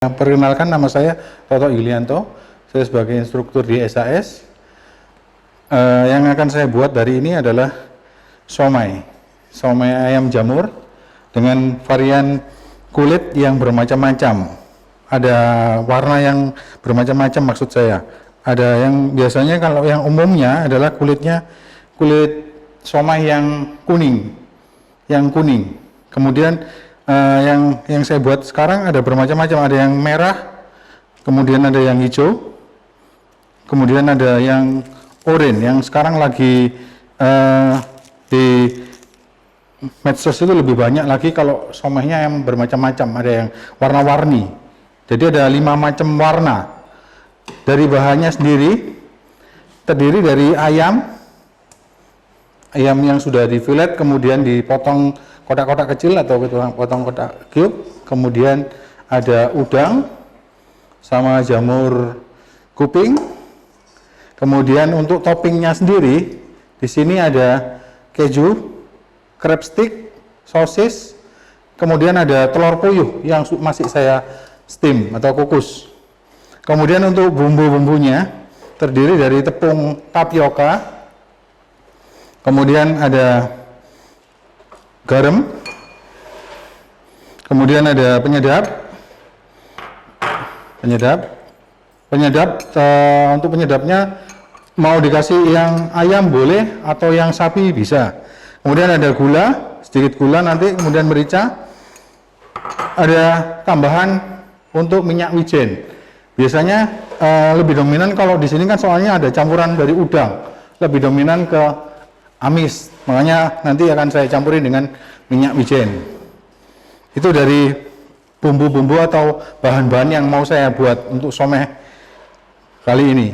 Perkenalkan, nama saya Toto Yulianto. Saya sebagai instruktur di SAS. Yang akan saya buat dari ini adalah somai ayam jamur dengan varian kulit yang bermacam-macam. Ada warna yang bermacam-macam, maksud saya. Ada yang biasanya, kalau yang umumnya adalah kulitnya kulit somai yang kuning. Kemudian yang saya buat sekarang ada bermacam-macam, ada yang merah, kemudian ada yang hijau, kemudian ada yang oranye, yang sekarang lagi di medsos itu lebih banyak lagi. Kalau somainya yang bermacam-macam, ada yang warna-warni, jadi ada 5 macam warna. Dari bahannya sendiri terdiri dari ayam yang sudah di-fillet, kemudian dipotong kotak-kotak kecil atau potong kotak cube, kemudian ada udang sama jamur kuping. Kemudian untuk toppingnya sendiri, di sini ada keju, crab stick, sosis, kemudian ada telur puyuh yang masih saya steam atau kukus. Kemudian untuk bumbu-bumbunya terdiri dari tepung tapioka, kemudian ada garam, kemudian ada penyedap. Untuk penyedapnya mau dikasih yang ayam boleh atau yang sapi bisa. Kemudian ada gula, sedikit gula nanti, kemudian merica. Ada tambahan untuk minyak wijen. Biasanya lebih dominan kalau di sini kan, soalnya ada campuran dari udang, lebih dominan ke amis, makanya nanti akan saya campurin dengan minyak wijen. Itu dari bumbu-bumbu atau bahan-bahan yang mau saya buat untuk somai kali ini.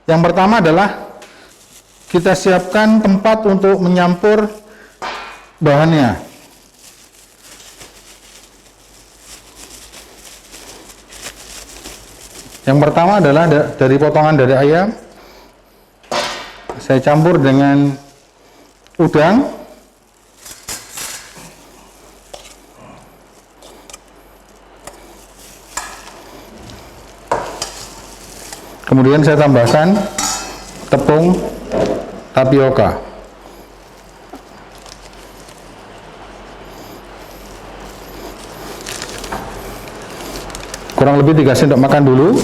Yang pertama adalah kita siapkan tempat untuk menyampur bahannya. Yang pertama adalah dari potongan dari ayam, saya campur dengan udang, kemudian saya tambahkan tepung tapioka, kurang lebih 3 sendok makan dulu.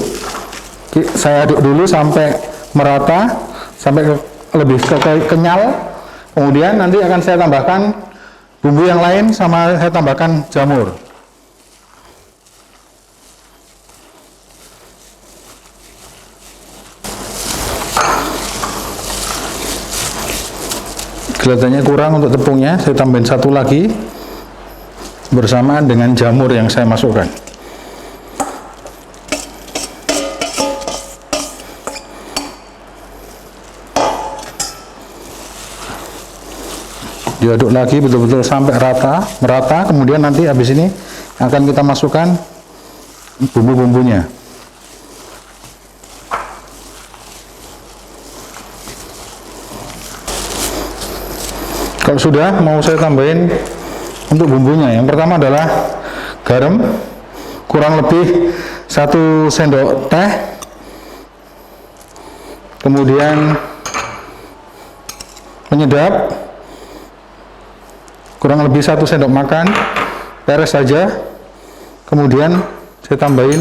Saya aduk dulu sampai merata, sampai lebih kenyal. Kemudian nanti akan saya tambahkan bumbu yang lain, sama saya tambahkan jamur. Kelihatannya kurang untuk tepungnya, saya tambahin 1 lagi bersamaan dengan jamur yang saya masukkan. Diaduk lagi betul-betul sampai merata. Kemudian nanti habis ini akan kita masukkan bumbu-bumbunya. Kalau sudah, mau saya tambahin untuk bumbunya. Yang pertama adalah garam, kurang lebih 1 sendok teh, kemudian penyedap kurang lebih 1 sendok makan, peres saja. Kemudian saya tambahin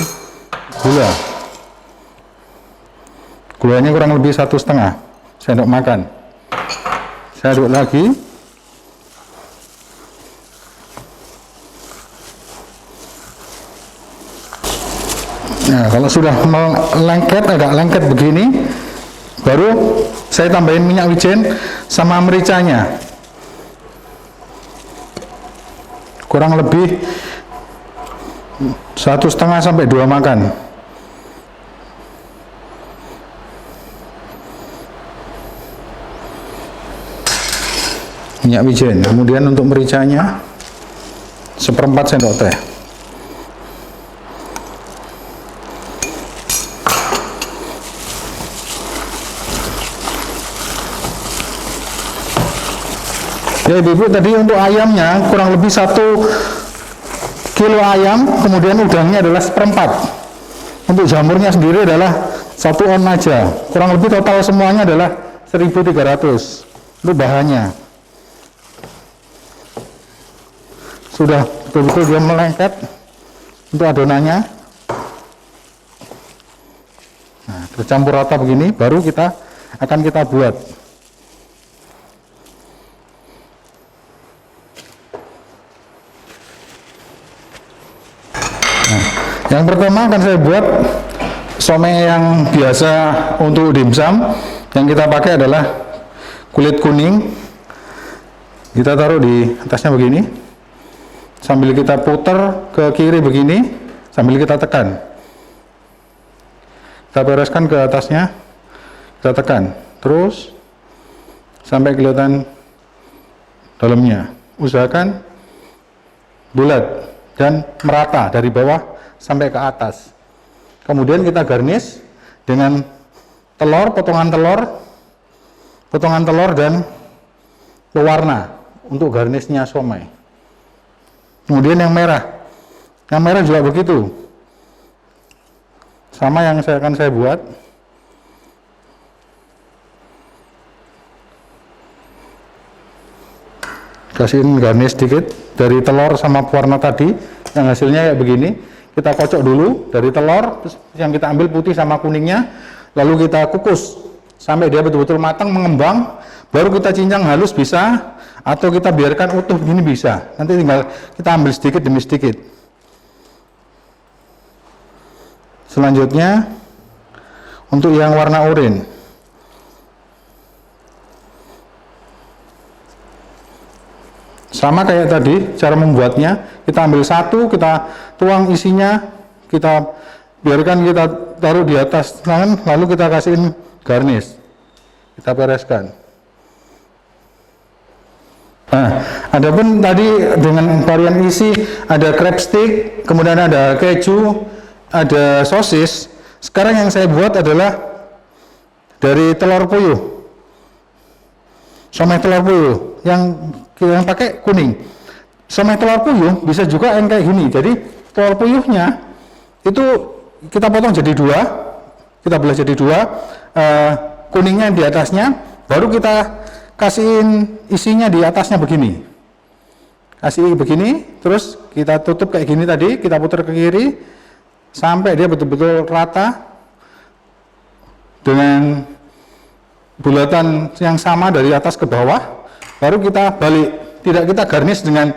gulanya kurang lebih 1,5 sendok makan. Saya aduk lagi. Nah, kalau sudah agak lengket begini, baru saya tambahin minyak wijen sama mericanya, kurang lebih 1,5 sampai 2 makan. Minyak wijen. Kemudian untuk mericanya 1/4 sendok teh. Ya ibu-ibu, tadi untuk ayamnya kurang lebih 1 kilo ayam, kemudian udangnya adalah 1/4. Untuk jamurnya sendiri adalah 1 on aja. Kurang lebih total semuanya adalah 1.300 untuk bahannya. Sudah betul-betul dia melengket untuk adonannya. Nah, tercampur rata begini, baru kita buat. Nah, yang pertama akan saya buat somai yang biasa untuk dimsum. Yang kita pakai adalah kulit kuning. Kita taruh di atasnya begini, sambil kita putar ke kiri begini, sambil kita tekan. Kita bereskan ke atasnya, kita tekan terus sampai kelihatan dalamnya. Usahakan bulat dan merata dari bawah sampai ke atas. Kemudian kita garnish dengan telur, potongan telur dan pewarna untuk garnishnya somai. Kemudian yang merah juga begitu, sama yang akan saya buat. Kasihin garnish sedikit dari telur sama pewarna tadi, yang hasilnya kayak begini. Kita kocok dulu dari telur, terus yang kita ambil putih sama kuningnya, lalu kita kukus sampai dia betul-betul matang, mengembang. Baru kita cincang halus bisa, atau kita biarkan utuh begini bisa. Nanti tinggal kita ambil sedikit demi sedikit. Selanjutnya untuk yang warna oranye, sama kayak tadi cara membuatnya. Kita ambil satu, kita tuang isinya, kita biarkan, kita taruh di atas tangan, lalu kita kasihin garnish, kita bereskan. Nah, adapun tadi dengan varian isi ada crab stick, kemudian ada keju, ada sosis. Sekarang yang saya buat adalah dari telur puyuh, somai telur puyuh yang pakai kuning. Somai telur puyuh bisa juga yang kayak gini. Jadi telur puyuhnya itu kita potong jadi dua, kita belah jadi dua, kuningnya di atasnya, baru kita kasihin isinya di atasnya begini. Kasih begini, terus kita tutup kayak gini tadi, kita putar ke kiri sampai dia betul-betul rata dengan bulatan yang sama dari atas ke bawah. Baru kita balik, tidak kita garnish dengan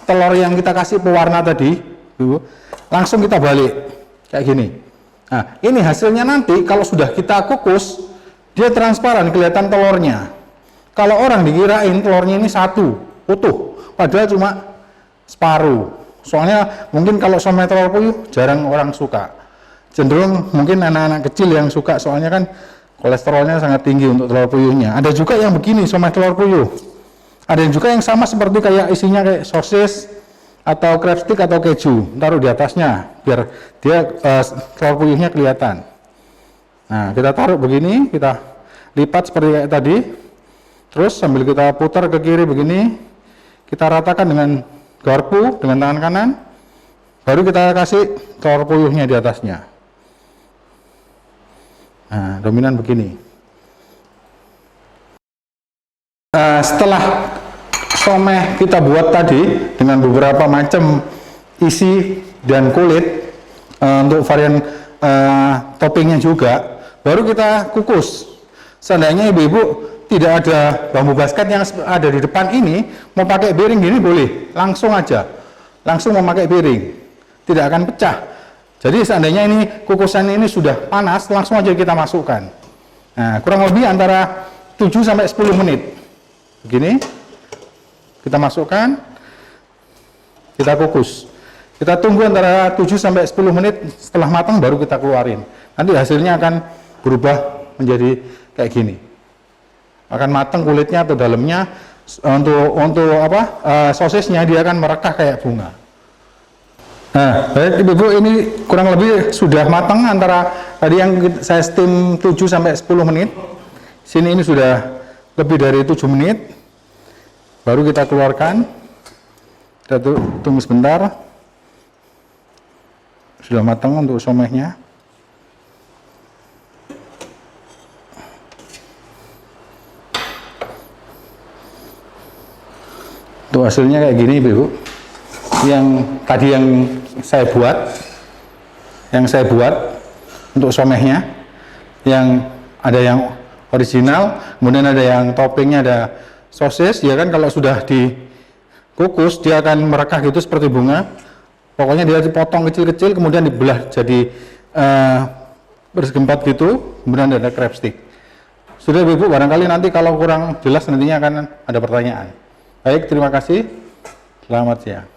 telur yang kita kasih pewarna tadi, langsung kita balik kayak gini. Nah, ini hasilnya nanti kalau sudah kita kukus, dia transparan, kelihatan telurnya. Kalau orang dikirain telurnya ini satu utuh, padahal cuma separuh. Soalnya mungkin kalau somai telur puyuh jarang orang suka, cenderung mungkin anak-anak kecil yang suka, soalnya kan kolesterolnya sangat tinggi untuk telur puyuhnya. Ada juga yang begini, somai telur puyuh. Ada yang juga yang sama seperti kayak isinya kayak sosis atau crab stick atau keju, taruh di atasnya biar dia telur puyuhnya kelihatan. Nah, kita taruh begini, kita lipat seperti kayak tadi, terus sambil kita putar ke kiri begini, kita ratakan dengan garpu dengan tangan kanan, baru kita kasih telur puyuhnya di atasnya. Nah, dominan begini. Setelah somai kita buat tadi dengan beberapa macam isi dan kulit, untuk varian toppingnya juga, baru kita kukus. Seandainya ibu-ibu tidak ada bambu basket yang ada di depan ini, mau pakai piring gini boleh, langsung aja, langsung memakai piring, tidak akan pecah. Jadi seandainya ini kukusan ini sudah panas, langsung aja kita masukkan. Nah, kurang lebih antara 7-10 menit. Begini, kita masukkan, kita kukus. Kita tunggu antara 7-10 menit, setelah matang baru kita keluarin. Nanti hasilnya akan berubah menjadi kayak gini. Akan matang kulitnya atau dalamnya. Untuk sosisnya dia akan merekah kayak bunga. Nah, baik ibu-ibu, ini kurang lebih sudah matang antara tadi yang saya steam 7-10 menit. Sini ini sudah lebih dari 7 menit. Baru kita keluarkan. Kita tunggu sebentar. sudah matang untuk somehnya. Tuh hasilnya kayak gini Ibu. Yang tadi yang saya buat untuk somehnya, yang ada yang original, kemudian ada yang toppingnya ada sosis, ya kan. Kalau sudah dikukus dia akan merekah gitu seperti bunga. Pokoknya dia dipotong kecil-kecil, kemudian dibelah jadi bersempat gitu, kemudian ada crab stick. Sudah Ibu, barangkali nanti kalau kurang jelas nantinya akan ada pertanyaan. Baik, terima kasih. Selamat siang.